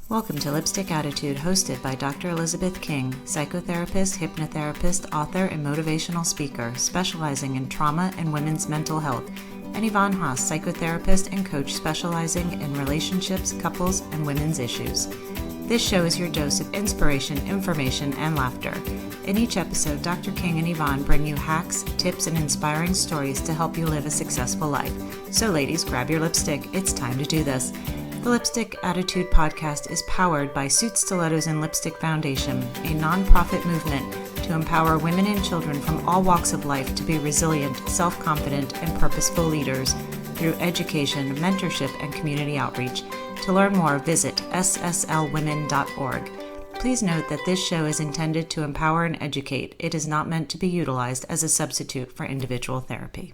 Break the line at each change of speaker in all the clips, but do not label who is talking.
Welcome to Lipstick Attitude, hosted by Dr. Elizabeth King, psychotherapist, hypnotherapist, author, and motivational speaker, specializing in trauma and women's mental health, and Yvonne Haase, psychotherapist and coach specializing in relationships, couples, and women's issues. This show is your dose of inspiration, information, and laughter. In each episode, Dr. King and Yvonne bring you hacks, tips, and inspiring stories to help you live a successful life. So ladies, grab your lipstick. It's time to do this. The Lipstick Attitude podcast is powered by Suit Stilettos and Lipstick Foundation, a nonprofit movement to empower women and children from all walks of life to be resilient, self-confident, and purposeful leaders through education, mentorship, and community outreach. To learn more, visit sslwomen.org. Please note that this show is intended to empower and educate. It is not meant to be utilized as a substitute for individual therapy.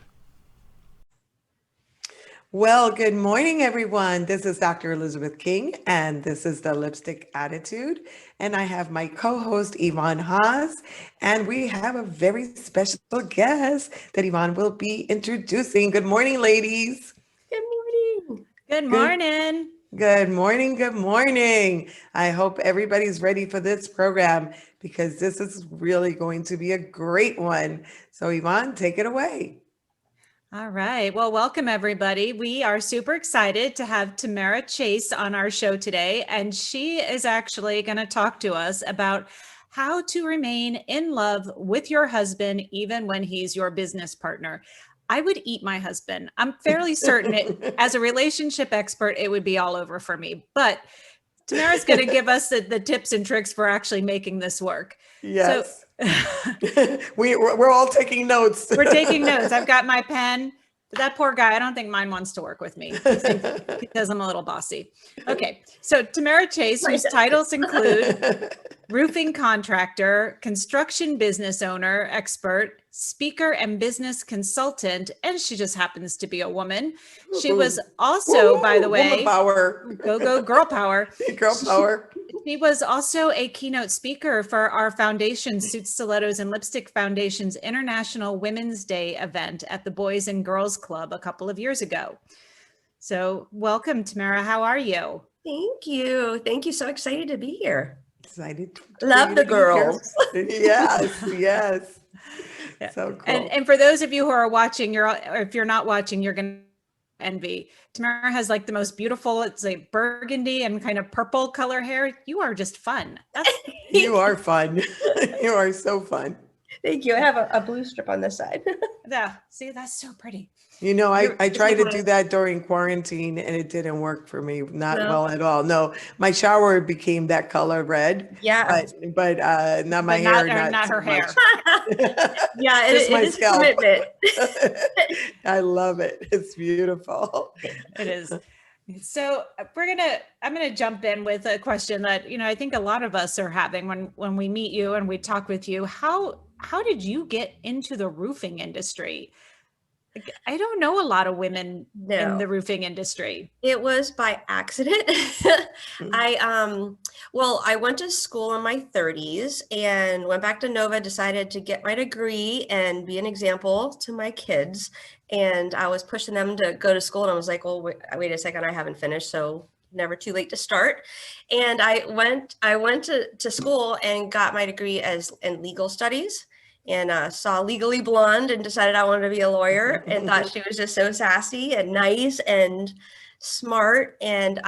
Well, good morning, everyone. This is Dr. Elizabeth King, and this is the Lipstick Attitude. And I have my co-host, Yvonne Haase, and we have a very special guest that Yvonne will be introducing. Good morning, ladies.
Good morning.
Good morning.
Good morning. Good morning. I hope everybody's ready for this program because this is really going to be a great one. So, Yvonne, take it away.
All right. Well, welcome everybody. We are super excited to have Tamara Chase on our show today, and she is actually going to talk to us about how to remain in love with your husband even when he's your business partner. I would eat my husband. I'm fairly certain as a relationship expert, it would be all over for me, but Tamara's going to give us the tips and tricks for actually making this work.
Yes. So, we're all taking notes.
We're taking notes. I've got my pen. That poor guy, I don't think mine wants to work with me because I'm a little bossy. Okay. So Tamara Chase, whose titles include roofing contractor, construction business owner, expert, speaker, and business consultant. And she just happens to be a woman. She was also, by the way,
woman power.
Go girl power.
Girl power.
She was also a keynote speaker for our foundation, Suit Stilettos and Lipstick Foundation's International Women's Day event at the Boys and Girls Club a couple of years ago. So welcome, Tamara. How are you?
Thank you. Thank you. So excited to be here.
Excited.
Love the girls.
Yes, yes.
Yeah.
So cool.
And for those of you who are watching, if you're not watching, you're going to envy. Tamara has like the most beautiful, it's like burgundy and kind of purple color hair. You are just fun.
You are fun. You are so fun.
Thank you. I have a blue strip on this side.
Yeah. See, that's so pretty.
You know, I tried to do that during quarantine and it didn't work for me. Not well at all. No, my shower became that color red.
Yeah.
But not my hair.
Not her hair.
Yeah, it is commitment.
I love it. It's beautiful.
It is. So I'm going to jump in with a question that, I think a lot of us are having when we meet you and we talk with you. How did you get into the roofing industry? I don't know a lot of women in the roofing industry.
It was by accident. I went to school in my 30s and went back to Nova, decided to get my degree and be an example to my kids. And I was pushing them to go to school and I was like, well, wait a second, I haven't finished. So never too late to start. And I went to school and got my degree in legal studies. And saw Legally Blonde and decided I wanted to be a lawyer and thought she was just so sassy and nice and smart. And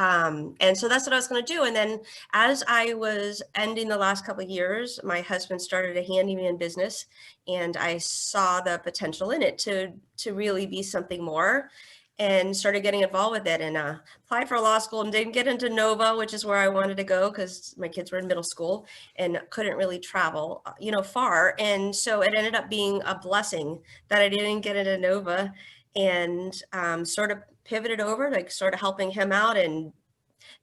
so that's what I was going to do. And then as I was ending the last couple of years, my husband started a handyman business and I saw the potential in it to really be something more. And started getting involved with it and applied for law school and didn't get into Nova, which is where I wanted to go because my kids were in middle school and couldn't really travel, far. And so it ended up being a blessing that I didn't get into Nova and sort of pivoted over, like sort of helping him out and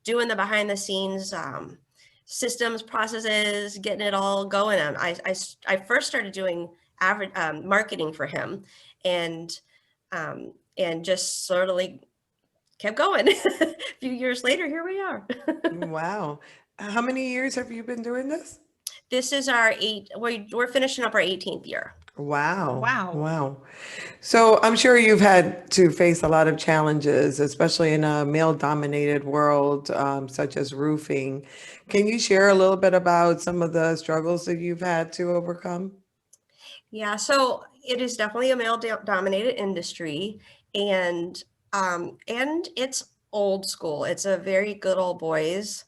doing the behind the scenes systems, processes, getting it all going. I first started doing marketing for him and just sort of like kept going. A few years later, here we are.
Wow. How many years have you been doing this?
This is we're finishing up our 18th year.
Wow.
Wow.
Wow. So I'm sure you've had to face a lot of challenges, especially in a male-dominated world, such as roofing. Can you share a little bit about some of the struggles that you've had to overcome?
Yeah, so it is definitely a male-dominated industry, and it's old school. It's a very good old boys.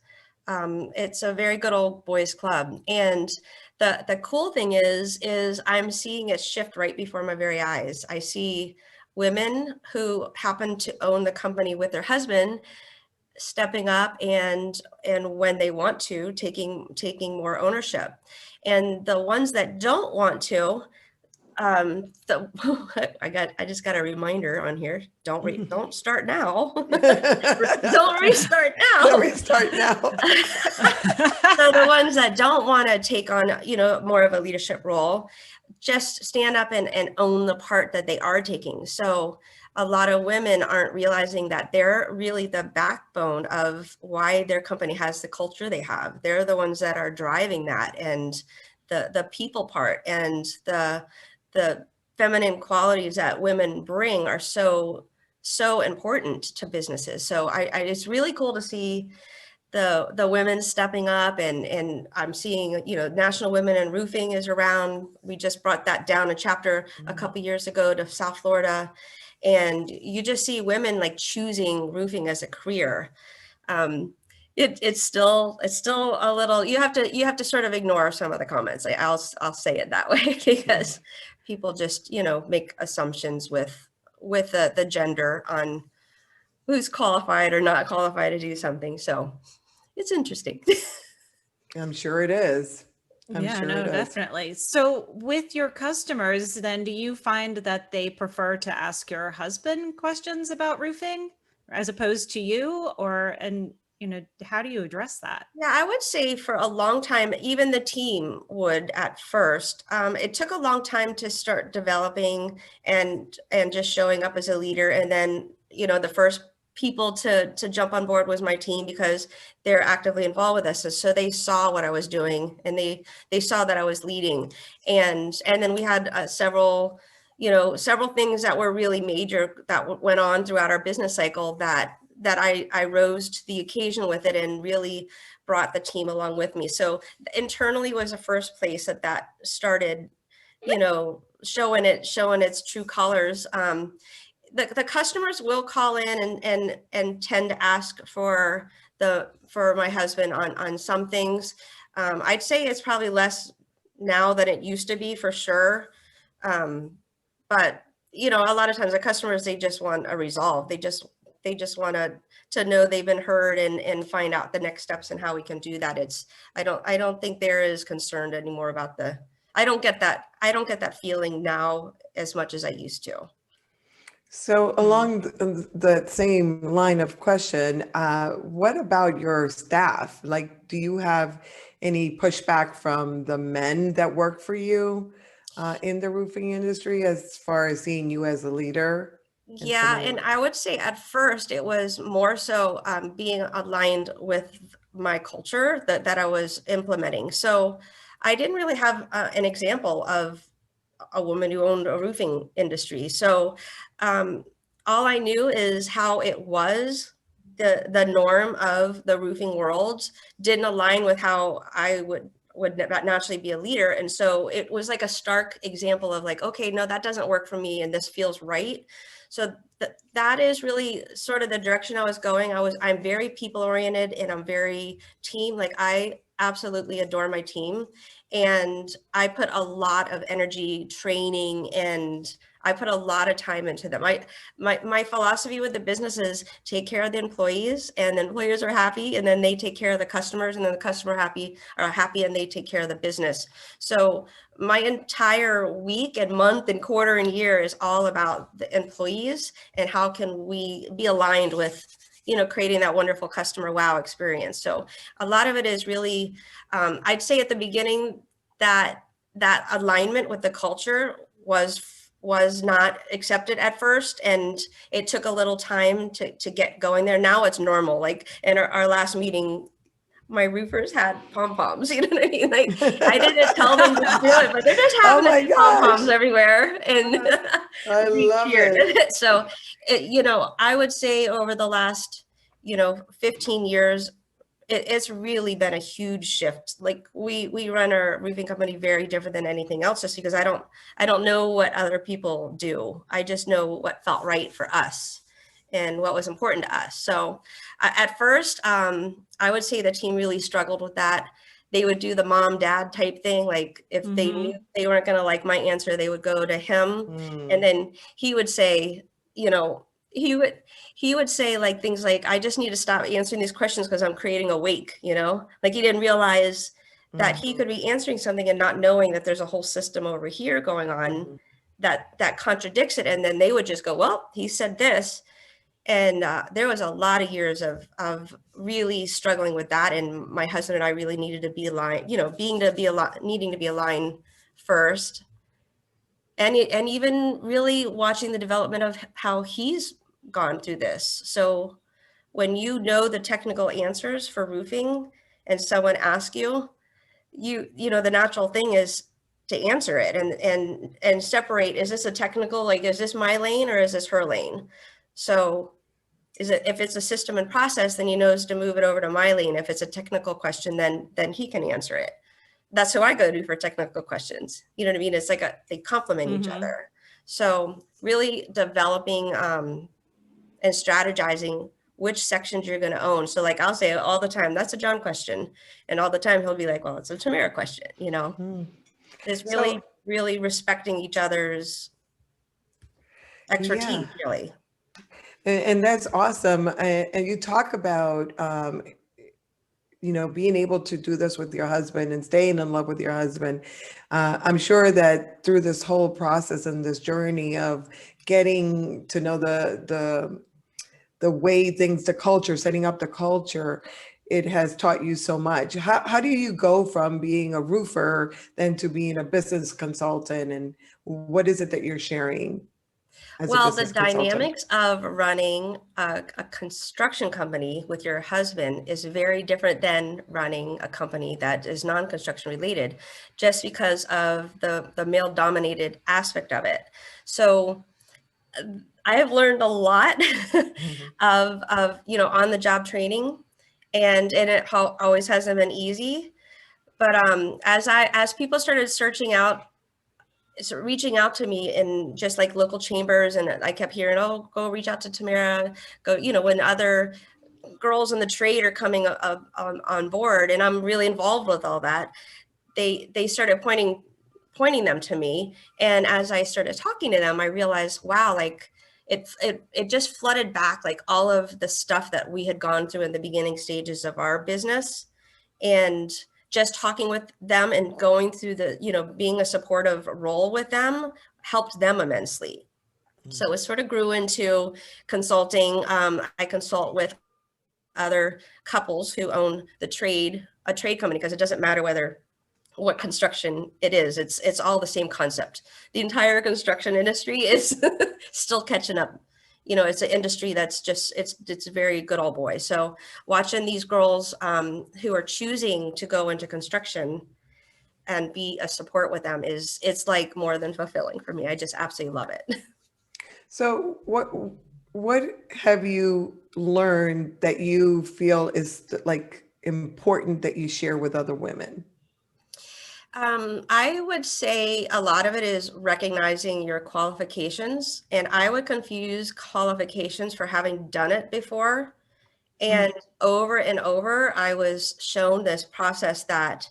It's a very good old boys club, and the cool thing is I'm seeing it shift right before my very eyes. I see women who happen to own the company with their husband stepping up and when they want to taking more ownership, and the ones that don't want to, the I just got a reminder on here. Don't start now. Don't restart
Don't
now.
restart now.
So the ones that don't want to take on, more of a leadership role, just stand up and own the part that they are taking. So a lot of women aren't realizing that they're really the backbone of why their company has the culture they have. They're the ones that are driving that, and the people part and the feminine qualities that women bring are so important to businesses. So I it's really cool to see the women stepping up, and I'm seeing, National Women in Roofing is around. We just brought that down a chapter a couple years ago to South Florida, and you just see women like choosing roofing as a career. It's still a little, you have to sort of ignore some of the comments. I'll say it that way because people just make assumptions with the gender on who's qualified or not qualified to do something. So it's interesting.
I'm sure it is. I'm
Yeah,
sure
no,
it is.
definitely. So with your customers, then do you find that they prefer to ask your husband questions about roofing as opposed to you? How do you address that?
Yeah, I would say for a long time, even the team would at first. It took a long time to start developing and just showing up as a leader. And then, the first people to jump on board was my team because they're actively involved with us. So they saw what I was doing, and they saw that I was leading. And then we had several things that were really major that went on throughout our business cycle that I rose to the occasion with it and really brought the team along with me. So internally was the first place that started, showing its true colors. The customers will call in and tend to ask for my husband on some things. I'd say it's probably less now than it used to be, for sure. But a lot of times the customers, they just want a resolve. They just want to know they've been heard and find out the next steps and how we can do that. I don't think they're as concerned anymore about I don't get that feeling now as much as I used to.
So along that same line of question, what about your staff? Like, do you have any pushback from the men that work for you in the roofing industry as far as seeing you as a leader?
Yeah, and I would say at first it was more so being aligned with my culture that I was implementing. So I didn't really have an example of a woman who owned a roofing industry. So all I knew is how it was. The norm of the roofing world didn't align with how I would naturally be a leader. And so it was like a stark example of like, okay, no, that doesn't work for me, and this feels right. So that is really sort of the direction I was going. I'm very people oriented, and I'm very team. Like, I absolutely adore my team, and I put a lot of energy training, and I put a lot of time into them. My philosophy with the business is take care of the employees, and the employers are happy, and then they take care of the customers, and then the customer are happy and they take care of the business. So my entire week and month and quarter and year is all about the employees and how can we be aligned with creating that wonderful customer wow experience. So a lot of it is really, I'd say at the beginning that alignment with the culture was not accepted at first, and it took a little time to get going there. Now it's normal. Like in our last meeting, my roofers had pom-poms, you know what I mean? Like I didn't tell them to do it, but they're just
Oh
having
my
pom-poms
gosh.
everywhere and
I
being
love
cheered.
it.
So, I would say over the last, 15 years, it's really been a huge shift. Like we run our roofing company very different than anything else, just because I don't know what other people do. I just know what felt right for us and what was important to us. So at first, I would say the team really struggled with that. They would do the mom dad type thing. Like if they knew they weren't going to like my answer, they would go to him, and then he would say, he would say like things like, I just need to stop answering these questions because I'm creating a wake, like he didn't realize that he could be answering something and not knowing that there's a whole system over here going on that contradicts it. And then they would just go, well, he said this. And there was a lot of years of really struggling with that. And my husband and I really needed to be aligned, needing to be aligned first. And even really watching the development of how he's gone through this. So when you know the technical answers for roofing and someone asks you, the natural thing is to answer it and separate, is this a technical, like, is this my lane or is this her lane? So if it's a system and process, then he knows to move it over to my lane. If it's a technical question, then he can answer it. That's who I go to for technical questions. You know what I mean? It's like they complement each other. So really developing and strategizing which sections you're going to own. So like I'll say all the time, that's a John question. And all the time he'll be like, well, it's a Tamara question, It's really, really respecting each other's expertise, really.
And that's awesome. And you talk about, being able to do this with your husband and staying in love with your husband. I'm sure that through this whole process and this journey of getting to know the way things, the culture, setting up the culture, it has taught you so much. How do you go from being a roofer then to being a business consultant? And what is it that you're sharing?
Well, the dynamics of running a construction company with your husband is very different than running a company that is non-construction related, just because of the male-dominated aspect of it. So I have learned a lot of on-the-job training, and it always hasn't been easy. But as people started reaching out to me in just like local chambers, and I kept hearing, oh, go reach out to Tamara, go, when other girls in the trade are coming on board, and I'm really involved with all that, they started pointing them to me. And as I started talking to them, I realized, wow, like it just flooded back, like all of the stuff that we had gone through in the beginning stages of our business. And just talking with them and going through being a supportive role with them helped them immensely. So it sort of grew into consulting. I consult with other couples who own a trade company, because it doesn't matter what construction it is. It's all the same concept. The entire construction industry is still catching up. It's an industry that's just, it's a very good old boy. So watching these girls who are choosing to go into construction and be a support with them it's like more than fulfilling for me. I just absolutely love it.
So what have you learned that you feel is like important that you share with other women?
I would say a lot of it is recognizing your qualifications, and I would confuse qualifications for having done it before. And over and over, I was shown this process that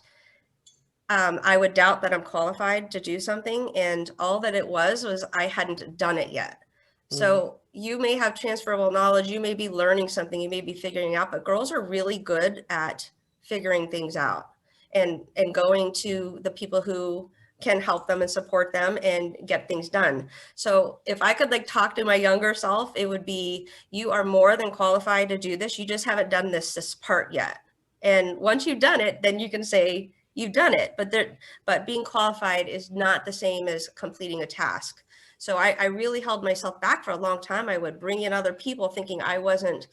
I would doubt that I'm qualified to do something. And all that it was I hadn't done it yet. So you may have transferable knowledge, you may be learning something, you may be figuring out, but girls are really good at figuring things out and going to the people who can help them and support them and get things done. So if I could talk to my younger self, it would be, you are more than qualified to do this. You just haven't done this part yet. And once you've done it, then you can say you've done it. But being qualified is not the same as completing a task. So I really held myself back for a long time. I would bring in other people thinking I wasn't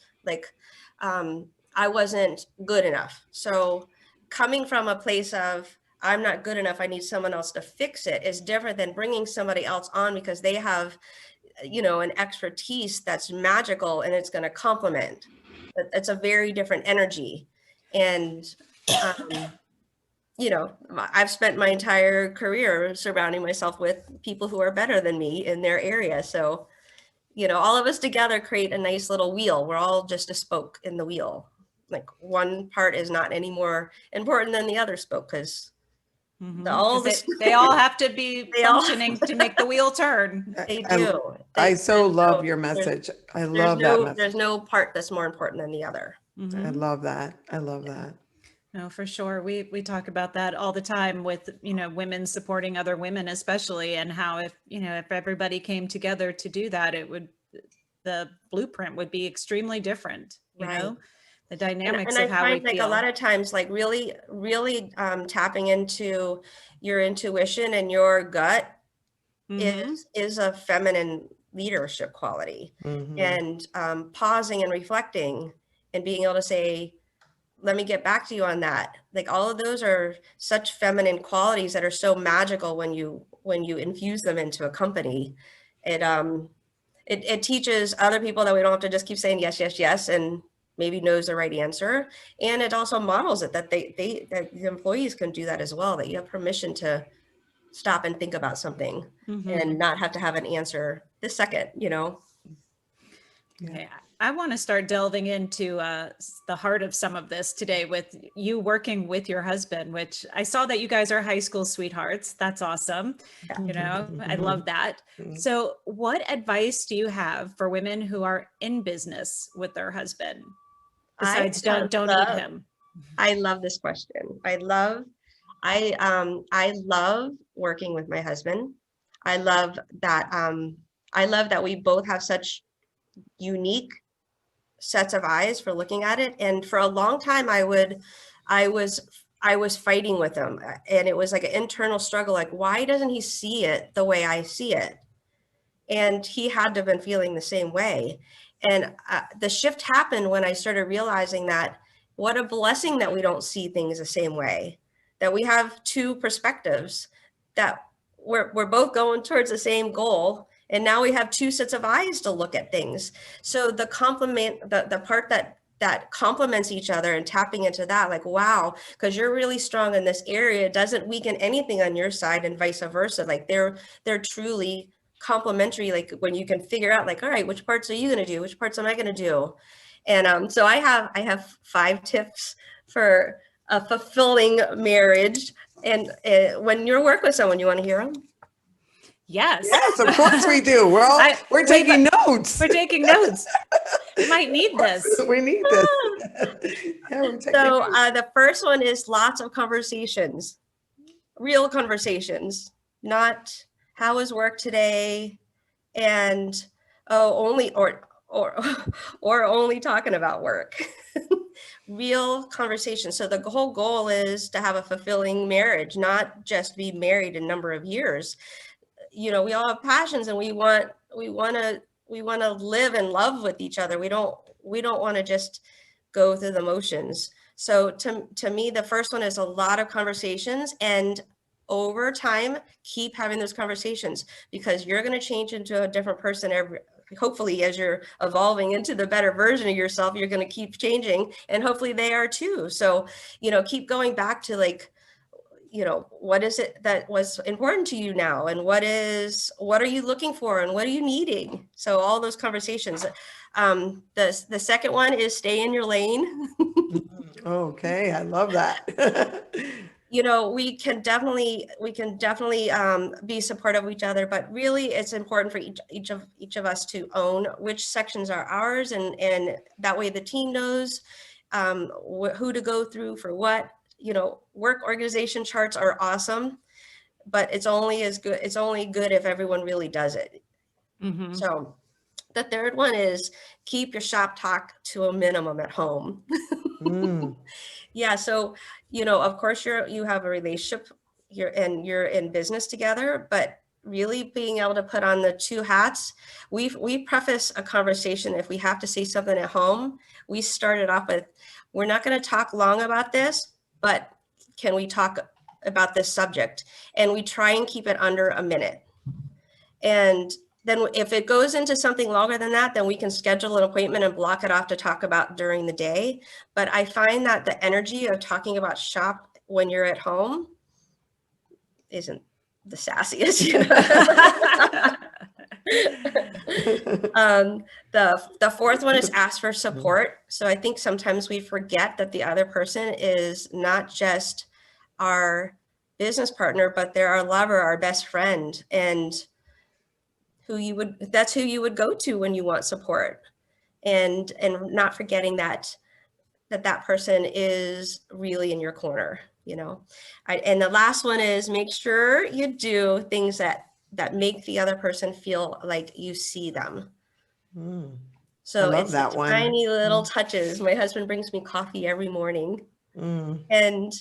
I wasn't good enough. So coming from a place of I'm not good enough, I need someone else to fix it, is different than bringing somebody else on because they have, an expertise that's magical and it's going to complement. It's a very different energy. And, I've spent my entire career surrounding myself with people who are better than me in their area. So, all of us together create a nice little wheel. We're all just a spoke in the wheel. Like one part is not any more important than the other spoke because
they all have to be functioning to make the wheel turn.
They do.
I so love your message. I love that message.
There's no part that's more important than the other.
I love that. I love that.
No, for sure. We talk about that all the time with, women supporting other women, especially, and how if everybody came together to do that, the blueprint would be extremely different,
Right.
The dynamics
and
of how we feel.
Like a lot of times, like really, really tapping into your intuition and your gut is a feminine leadership quality. And pausing and reflecting and being able to say, let me get back to you on that. Like all of those are such feminine qualities that are so magical when you infuse them into a company. It teaches other people that we don't have to just keep saying yes, yes, yes, and maybe knows the right answer. And it also models it that that the employees can do that as well, that you have permission to stop and think about something and not have to have an answer this second,
Okay. I want to start delving into the heart of some of this today with you working with your husband, which I saw that you guys are high school sweethearts. That's awesome. I love that. So what advice do you have for women who are in business with their husband? Besides don't eat him.
I love this question. I love working with my husband. I love that we both have such unique sets of eyes for looking at it. And for a long time, I was fighting with him, and it was like an internal struggle. Like, why doesn't he see it the way I see it? And he had to have been feeling the same way. And the shift happened when I started realizing that what a blessing that we don't see things the same way, that we have two perspectives, that we're both going towards the same goal. And now we have two sets of eyes to look at things. So the part that complements each other and tapping into that, like, wow, because you're really strong in this area, doesn't weaken anything on your side and vice versa. Like they're truly complementary. Like when you can figure out like, all right, which parts are you going to do? Which parts am I going to do? And so I have 5 tips for a fulfilling marriage. And when you work with someone, you want to hear them?
Yes.
Yes, of course we do. We're taking notes.
We're taking notes. We might need this.
We need this. Yeah, we're taking notes.
The first one is lots of conversations, real conversations, not how was work today, and only only talking about work. Real conversation. So the whole goal is to have a fulfilling marriage, not just be married a number of years. We all have passions, and we want to live and love with each other. We don't want to just go through the motions. So to me, the first one is a lot of conversations, and over time, keep having those conversations, because you're going to change into a different person hopefully as you're evolving into the better version of yourself. You're going to keep changing, and hopefully they are too. So, keep going back to like, what is it that was important to you now? And what are you looking for? And what are you needing? So all those conversations. The second one is stay in your lane.
Okay. I love that.
We can definitely be supportive of each other, but really it's important for each of us to own which sections are ours. And that way the team knows who to go through for what. Work organization charts are awesome, but it's only good if everyone really does it. So the third one is keep your shop talk to a minimum at home. Yeah. So, of course you have a relationship, you're in business together, but really being able to put on the two hats. We preface a conversation. If we have to say something at home, we start it off with, we're not going to talk long about this, but can we talk about this subject? And we try and keep it under a minute. And then if it goes into something longer than that, then we can schedule an appointment and block it off to talk about during the day. But I find that the energy of talking about shop when you're at home isn't the sassiest. The fourth one is ask for support. So I think sometimes we forget that the other person is not just our business partner, but they're our lover, our best friend, and that's who you would go to when you want support, and not forgetting that person is really in your corner, and the last one is make sure you do things that make the other person feel like you see them. So it's that tiny little touches. My husband brings me coffee every morning, and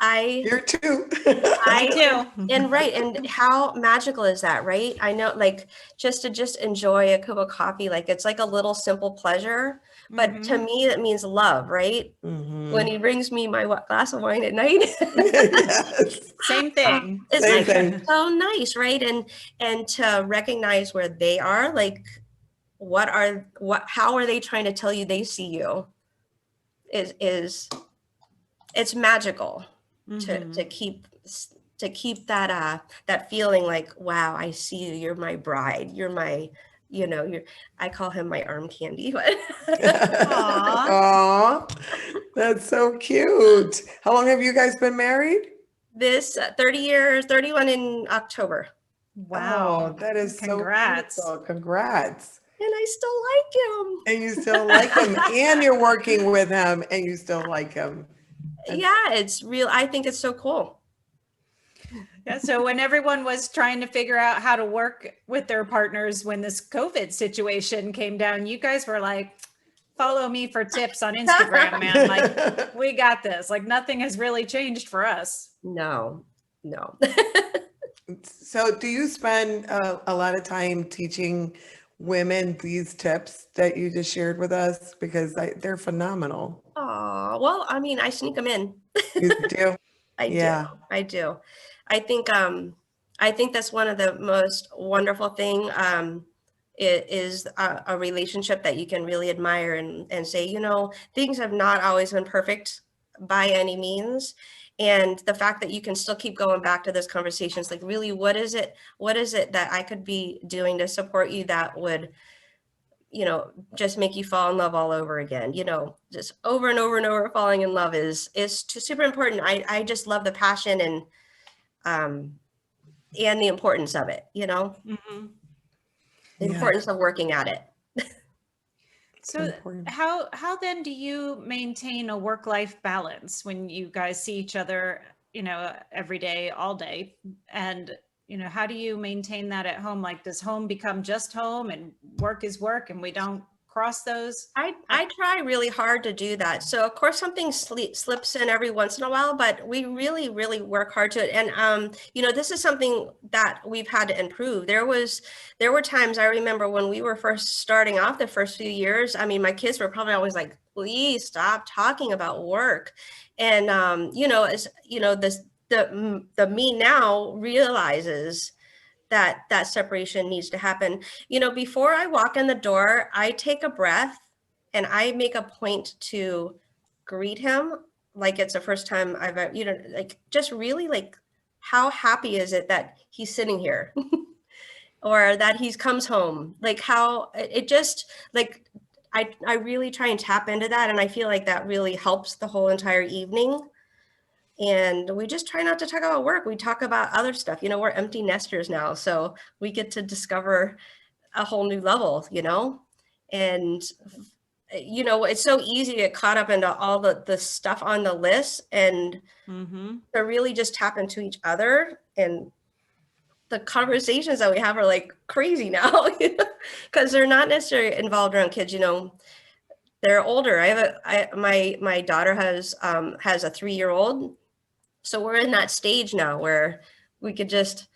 Here too.
I do.
And right. And how magical is that, right? I know, like, just to enjoy a cup of coffee, like it's like a little simple pleasure, but to me, that means love, right? When he brings me my glass of wine at night.
Yes.
Same thing.
It's
Same
like
thing.
so nice, right? And to recognize where they are, like, how are they trying to tell you they see you is it's magical. To keep that feeling like, wow, I see you, you're my bride, you're my, I call him my arm candy.
Aww, that's so cute. How long have you guys been married?
This 30 years, 31 in October.
Wow.
Oh, that is
Congrats.
so beautiful. Congrats.
And I still like him.
And you still like him, and you're working with him, and you still like him.
Yeah, it's real. I think it's so cool.
Yeah, so when everyone was trying to figure out how to work with their partners when this COVID situation came down, you guys were like, follow me for tips on Instagram, man. Like, we got this. Like, nothing has really changed for us.
No.
So do you spend a lot of time teaching women these tips that you just shared with us? Because they're phenomenal.
Oh, well, I mean, I sneak them in.
You do?
I do. I think that's one of the most wonderful thing. It is a relationship that you can really admire and say, things have not always been perfect by any means. And the fact that you can still keep going back to those conversations, like, really, what is it that I could be doing to support you that would, just make you fall in love all over again, just over and over and over. Falling in love is super important. I just love the passion and the importance of it, the importance of working at it.
So how then do you maintain a work-life balance when you guys see each other, every day, all day? And, how do you maintain that at home? Like, does home become just home and work is work and we don't cross those?
I try really hard to do that. So of course something slips in every once in a while, but we really, really work hard to it. And, this is something that we've had to improve. There were times I remember when we were first starting off the first few years. I mean, my kids were probably always like, please stop talking about work. And, the me now realizes that separation needs to happen. Before I walk in the door, I take a breath and I make a point to greet him like it's the first time I've, like, just really, like, how happy is it that he's sitting here or that he comes home? Like, how it just, like, I really try and tap into that. And I feel like that really helps the whole entire evening. And we just try not to talk about work. We talk about other stuff. We're empty nesters now, so we get to discover a whole new level, and, it's so easy to get caught up into all the stuff on the list and to really just tap into each other. And the conversations that we have are like crazy now because they're not necessarily involved around kids, they're older. My daughter has a 3-year-old. So we're in that stage now where we could just,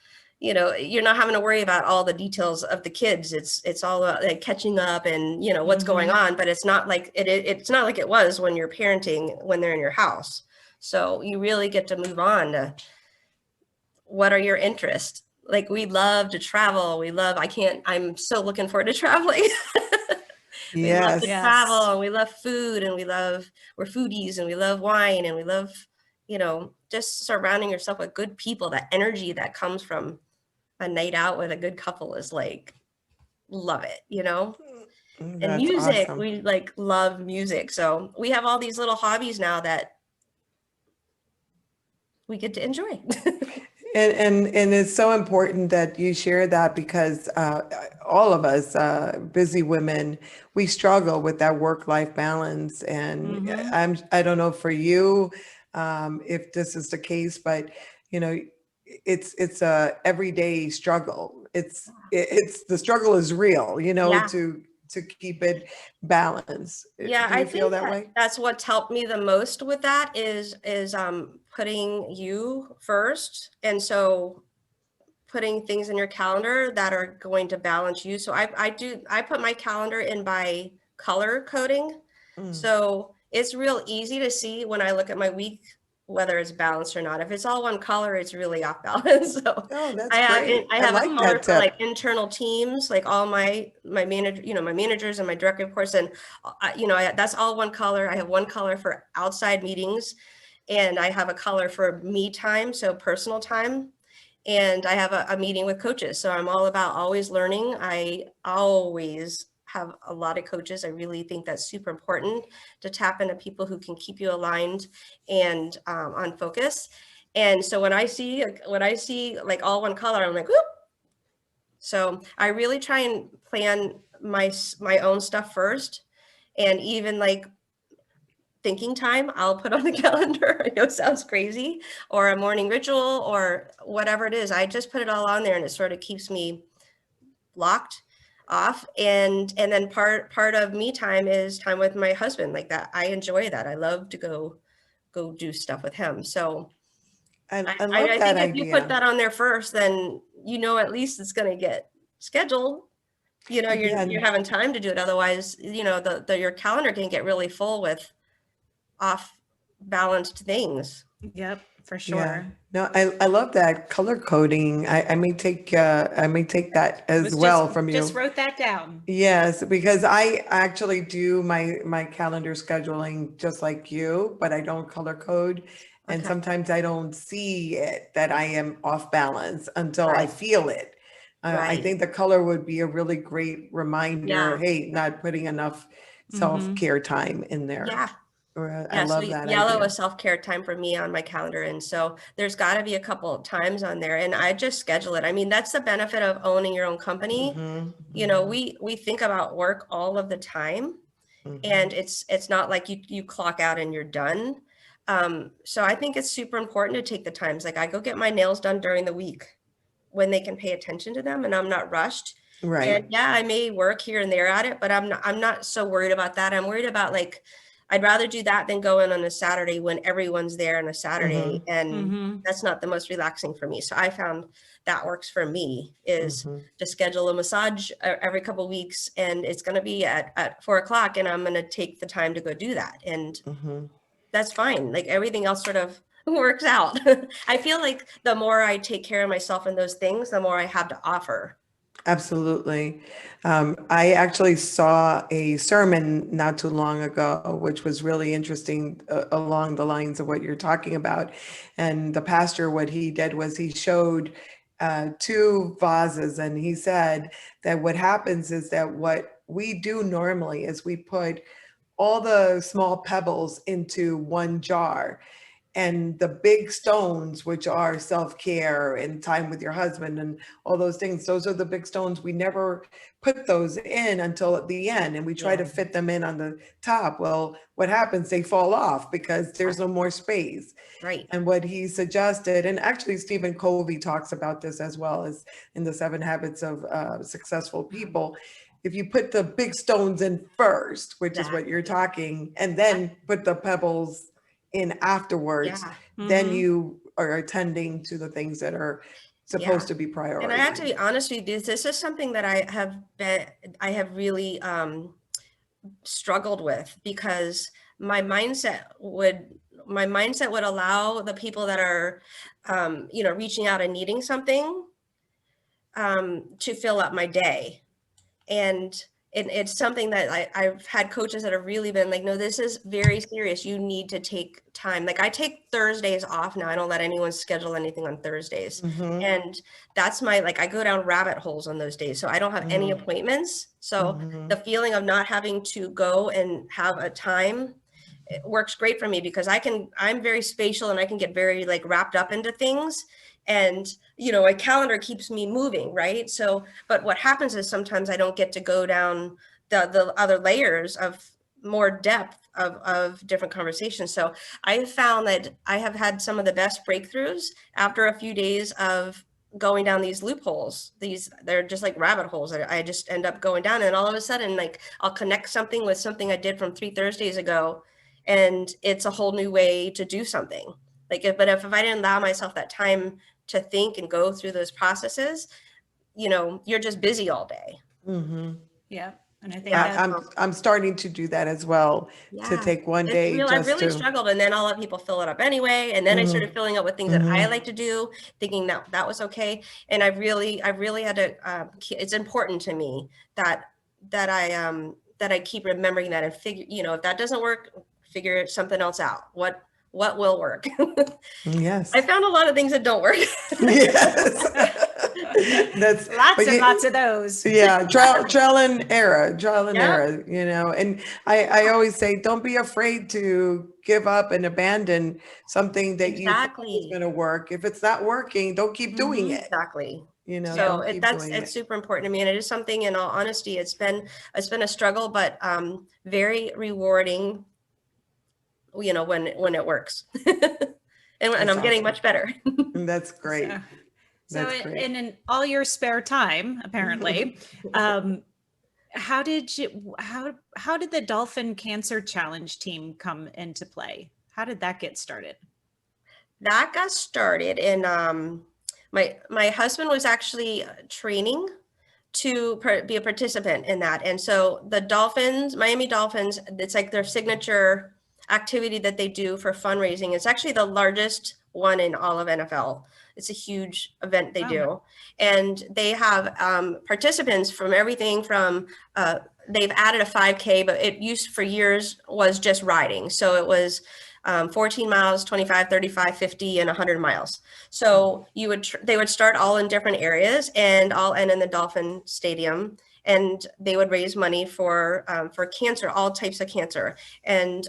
you know, you're not having to worry about all the details of the kids. It's all about like catching up and, you know, what's going on, but it's not like it's not like it was when you're parenting, when they're in your house. So you really get to move on to what are your interests? Like we love to travel. I'm so looking forward to traveling. We love to
Yes.
travel and we love food and we're foodies and we love wine and we love, you know, just surrounding yourself with good people. That energy that comes from a night out with a good couple is like, love it, you know? And
That's
music,
awesome.
we like love music. So we have all these little hobbies now that we get to enjoy.
And it's so important that you share that because all of us busy women, we struggle with that work-life balance. And I don't know for you if this is the case, but you know, it's a everyday struggle. It's the struggle is real, you know,
Yeah.
to keep it balanced.
Yeah,
Do you
I
feel
think
that way?
that's what's helped me the most with that is putting you first. And so putting things in your calendar that are going to balance you. So I put my calendar in by color coding. So it's real easy to see when I look at my week whether it's balanced or not. If it's all one color, it's really off balance. So
Oh, that's great.
I
I
have a
like
color
that
for like
tip.
internal teams, like all my manager, you know, my managers and my direct reports, and you know, that's all one color. I have one color for outside meetings, and I have a color for me time, so personal time, and I have a meeting with coaches. So I'm all about always learning. I always have a lot of coaches. I really think that's super important to tap into people who can keep you aligned and on focus. And so when I see like all one color, I'm like, whoop. So I really try and plan my own stuff first, and even like thinking time, I'll put on the calendar. I know it sounds crazy, or a morning ritual or whatever it is. I just put it all on there, and it sort of keeps me blocked off. And then part of me time is time with my husband. Like that, I enjoy that. I love to go do stuff with him. So
I love
I
that
think if you put
idea.
that on there first, then you know at least it's going to get scheduled. You know,
Yeah.
you're having time to do it. Otherwise, you know, your calendar can get really full with off balanced things.
Yep, for
Yeah.
sure.
No, I love that color coding. I may take that as well from
Just
you.
wrote that down.
Yes, because I actually do my calendar scheduling just like you, but I don't color code. And
Okay.
sometimes I don't see it that I am off balance until I
Right.
feel it. I
Right.
think the color would be a really great reminder.
Yeah.
Hey, not putting enough self-care time in there.
Yeah.
I
Yeah. So
love that
yellow
idea.
is self-care time for me on my calendar. And so there's got to be a couple of times on there, and I just schedule it. I mean, that's the benefit of owning your own company. You know, we think about work all of the time, and it's not like you clock out and you're done. So I think it's super important to take the times. Like I go get my nails done during the week when they can pay attention to them and I'm not rushed.
Right.
And yeah, I may work here and there at it, but I'm not so worried about that. I'm worried about like, I'd rather do that than go in on a Saturday when everyone's there on a Saturday. And that's not the most relaxing for me. So I found that works for me is to schedule a massage every couple of weeks, and it's going to be at 4:00, and I'm going to take the time to go do that. And that's fine. Like everything else sort of works out. I feel like the more I take care of myself in those things, the more I have to offer.
Absolutely. I actually saw a sermon not too long ago, which was really interesting along the lines of what you're talking about. And the pastor, what he did was he showed two vases, and he said that what happens is that what we do normally is we put all the small pebbles into one jar. And the big stones, which are self-care and time with your husband and all those things, those are the big stones. We never put those in until at the end, and we try to fit them in on the top. Well, what happens? They fall off because there's no more space.
Right.
And what he suggested, and actually Stephen Covey talks about this as well as in the 7 Habits of Successful People. If you put the big stones in first, which is what you're talking, and then put the pebbles in afterwards, then you are attending to the things that are supposed to be prioritized.
And I have to be honest with you, this is something that I have really struggled with, because my mindset would allow the people that are, reaching out and needing something, to fill up my day. And it's something that I've had coaches that have really been like, no, this is very serious. You need to take time. Like I take Thursdays off now. I don't let anyone schedule anything on Thursdays. And that's I go down rabbit holes on those days. So I don't have any appointments. So the feeling of not having to go and have a time, it works great for me, because I'm very spatial and I can get very wrapped up into things. And, a calendar keeps me moving, right? So, but what happens is sometimes I don't get to go down the other layers of more depth of different conversations. So I have found that I have had some of the best breakthroughs after a few days of going down these loopholes. They're just like rabbit holes that I just end up going down. And all of a sudden, I'll connect something with something I did from 3 Thursdays ago. And it's a whole new way to do something. But if I didn't allow myself that time to think and go through those processes, you're just busy all day.
Yeah. And I think
I'm starting to do that as well, to take one day.
I really struggled, and then I'll let people fill it up anyway. And then I started filling up with things that I like to do, thinking that was okay. And I really had to, it's important to me that I keep remembering that and figure, if that doesn't work, figure something else out. What will work?
Yes.
I found a lot of things that don't work.
Yes. That's
lots of those.
Yeah. Trial and error, and I always say, don't be afraid to give up and abandon something that you thought was going to work. If it's not working, don't keep doing it.
Exactly.
So
it's super important to me. And it is something, in all honesty, it's been a struggle, but very rewarding, when it works. and I'm getting much better.
That's great.
So in all your spare time, apparently, how did the Dolphin Cancer Challenge team come into play? How did that get started?
That got started in my husband was actually training to be a participant in that. And so the Dolphins, Miami Dolphins, it's like their signature activity that they do for fundraising. It's actually the largest one in all of NFL. It's a huge event they do. And they have participants from everything from, they've added a 5K, but it used for years was just riding. So it was 14 miles, 25, 35, 50, and 100 miles. So they would start all in different areas and all end in the Dolphin Stadium. And they would raise money for cancer, all types of cancer. And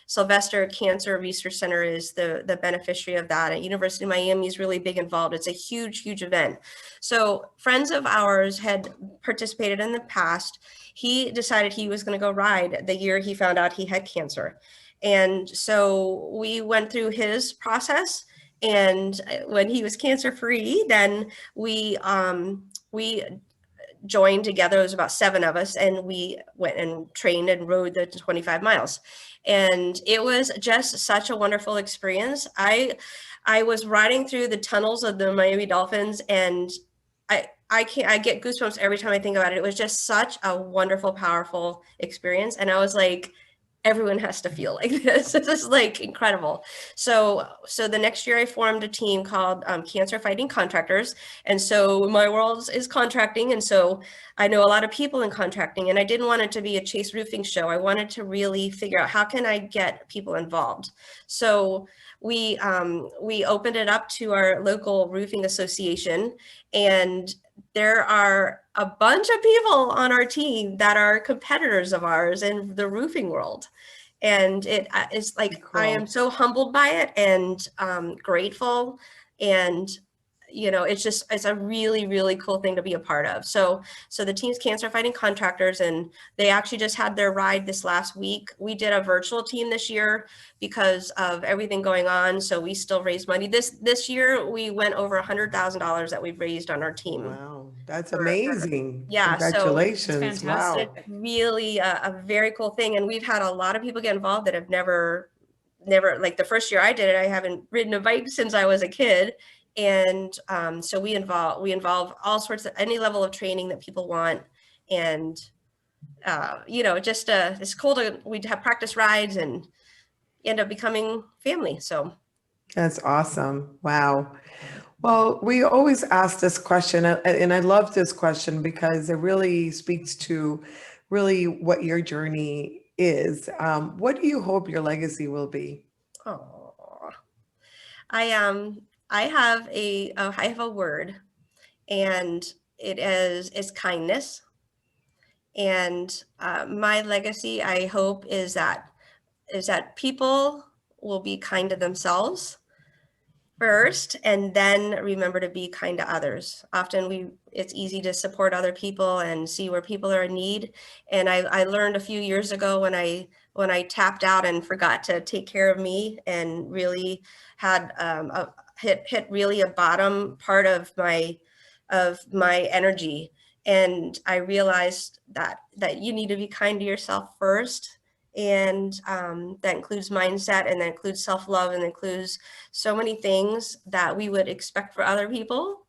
Sylvester Cancer Research Center is the beneficiary of that. And University of Miami is really big involved. It's a huge, huge event. So friends of ours had participated in the past. He decided he was going to go ride the year he found out he had cancer. And so we went through his process. And when he was cancer-free, then we joined together. It was about 7 of us, and we went and trained and rode the 25 miles. And it was just such a wonderful experience. I was riding through the tunnels of the Miami Dolphins, and I get goosebumps every time I think about it. It was just such a wonderful, powerful experience. And I was like, everyone has to feel like this. This is incredible. So the next year I formed a team called Cancer Fighting Contractors. And so my world is contracting. And so I know a lot of people in contracting, and I didn't want it to be a Chase roofing show. I wanted to really figure out, how can I get people involved? So we opened it up to our local roofing association, and there are a bunch of people on our team that are competitors of ours in the roofing world. And it's cool. I am so humbled by it and grateful. And, it's a really, really cool thing to be a part of. So the team's Cancer Fighting Contractors, and they actually just had their ride this last week. We did a virtual team this year because of everything going on. So we still raised money. This year, we went over $100,000 that we've raised on our team.
Wow, that's amazing.
Yeah.
Congratulations.
So
wow.
It's really a very cool thing. And we've had a lot of people get involved that have never, the first year I did it, I haven't ridden a bike since I was a kid. And so we involve all sorts of any level of training that people want. And just it's cool to we'd have practice rides and end up becoming family. So
That's awesome. Wow. Well, we always ask this question, and I love this question because it really speaks to really what your journey is. What do you hope your legacy will be?
oh, I have a word, and it's kindness. And my legacy, I hope, is that people will be kind to themselves first, and then remember to be kind to others. Often it's easy to support other people and see where people are in need. And I learned a few years ago when I tapped out and forgot to take care of me, and really had hit really a bottom part of my energy. And I realized that you need to be kind to yourself first. And that includes mindset, and that includes self-love, and includes so many things that we would expect for other people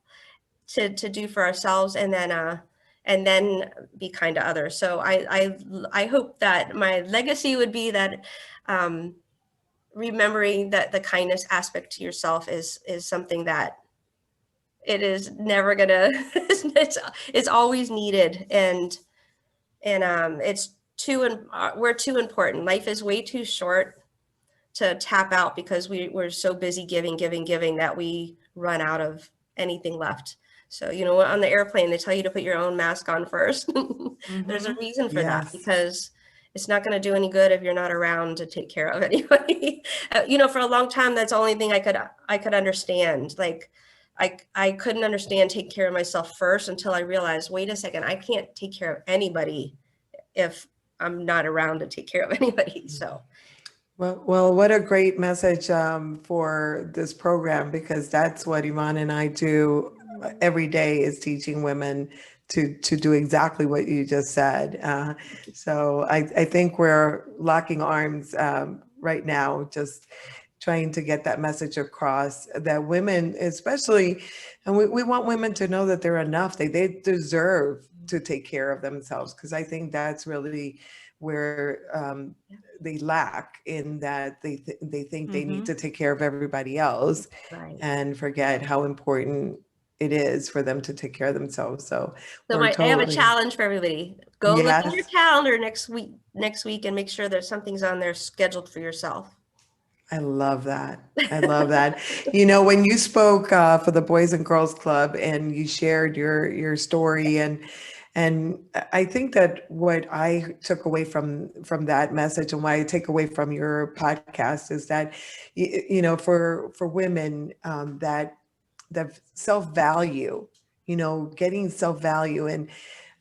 to do for ourselves, and then be kind to others. So I hope that my legacy would be that remembering that the kindness aspect to yourself is something that it is never gonna it's always needed. And it's we're too important. Life is way too short to tap out, because we're so busy giving that we run out of anything left. So, on the airplane, they tell you to put your own mask on first. There's a reason for that,
Yes.
because it's not going to do any good if you're not around to take care of anybody. For a long time, that's the only thing I could understand. Like, I couldn't understand taking care of myself first, until I realized, wait a second, I can't take care of anybody if I'm not around to take care of anybody. So.
Well, what a great message for this program, because that's what Yvonne and I do every day, is teaching women to do exactly what you just said. So I think we're locking arms right now, just trying to get that message across, that women, especially, and we want women to know that they're enough, they deserve to take care of themselves, because I think that's really where they lack, in that they think they need to take care of everybody else,
Right.
and forget how important it is for them to take care of themselves. So
I have a challenge for everybody. Go look at your
Yes.
calendar next week and make sure that something's on there scheduled for yourself.
I love that. I love that. When you spoke for the Boys and Girls Club, and you shared your story, and I think that what I took away from that message, and why I take away from your podcast, is that for women, that self-value, getting self-value. And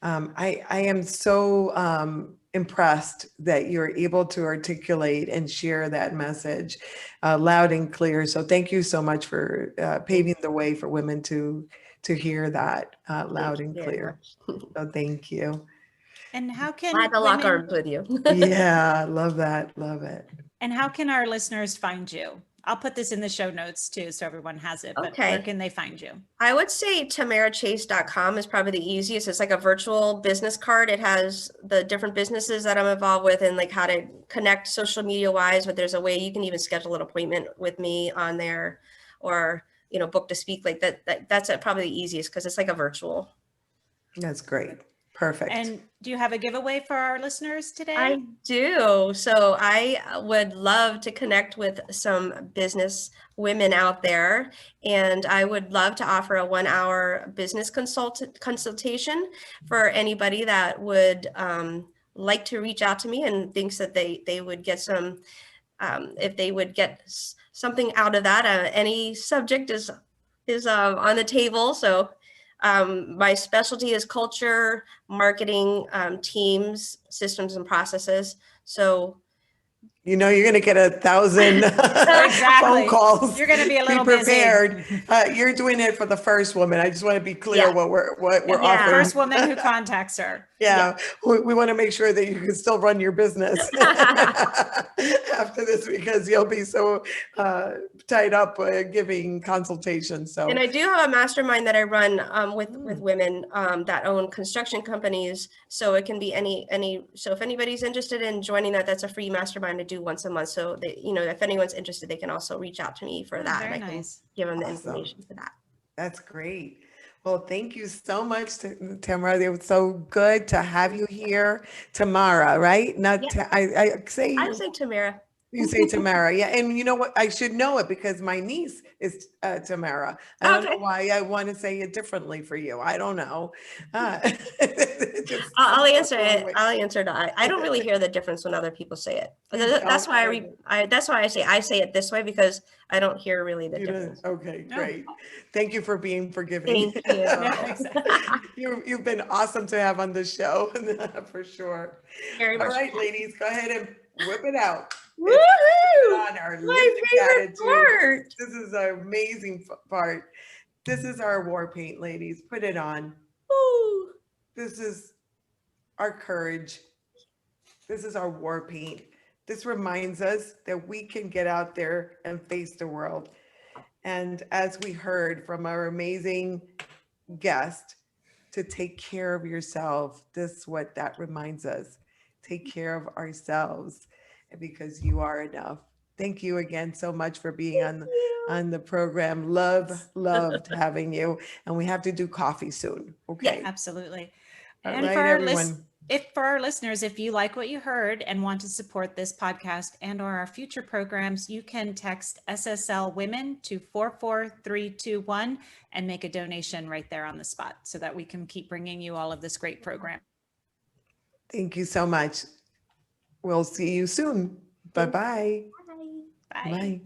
I am so impressed that you're able to articulate and share that message loud and clear. So thank you so much for paving the way for women to hear that loud and clear. So thank you.
And how can
Glad to lock
women,
arms with you.
Yeah, love that. Love it.
and how can our listeners find you? I'll put this in the show notes too, so everyone has it, but where can they find you?
I would say tamarachase.com is probably the easiest. It's like a virtual business card. It has the different businesses that I'm involved with, and like how to connect social media wise, but there's a way you can even schedule an appointment with me on there, or, book to speak like that. That's probably the easiest, because it's like a virtual.
That's great. Perfect.
And do you have a giveaway for our listeners today?
I do. So I would love to connect with some business women out there, and I would love to offer a 1-hour business consultation for anybody that would like to reach out to me and thinks that they would get some, if they would get something out of that. Any subject is on the table. So my specialty is culture, marketing, teams, systems, and processes. So
You know, you're going to get 1,000 phone calls.
You're going to be a little
prepared.
busy.
You're doing it for the first woman. I just want to be clear
Yeah.
what we're offering.
First woman who contacts her.
Yeah, we want to make sure that you can still run your business after this, because you'll be so tied up giving consultations. So,
and I do have a mastermind that I run with women that own construction companies. So it can be any. So if anybody's interested in joining that, that's a free mastermind I do once a month. So they, you know, if anyone's interested, they can also reach out to me for that, and I can give them the information for that.
That's great. Well, thank you so much, Tamara. It was so good to have you here. Tamara, right? Not I say
Tamara.
You say Tamara. Yeah. And you know what? I should know it because my niece is Tamara. I don't know why I want to say it differently for you. I don't know.
I'll answer it. I'll answer it. I don't really hear the difference when other people say it. That's why I say it this way, because I don't hear really the difference.
Okay, great. Thank you for being forgiving.
Thank
you. You've been awesome to have on the show for sure.
Very much.
All right, ladies, go ahead and whip it out.
Woohoo!
On our
My favorite part.
This is an amazing part. This is our war paint, ladies. Put it on.
Ooh.
This is our courage. This is our war paint. This reminds us that we can get out there and face the world. And as we heard from our amazing guest, to take care of yourself, this is what that reminds us. Take care of ourselves, because you are enough. Thank you again so much for being on the program. Loved having you. And we have to do coffee soon. Okay.
Yeah, absolutely.
All
and
right,
for
everyone.
For our listeners, if you like what you heard and want to support this podcast and or our future programs, you can text SSL Women to 44321 and make a donation right there on the spot so that we can keep bringing you all of this great program.
Thank you so much. We'll see you soon. Bye-bye.
Bye.
Bye.
Bye.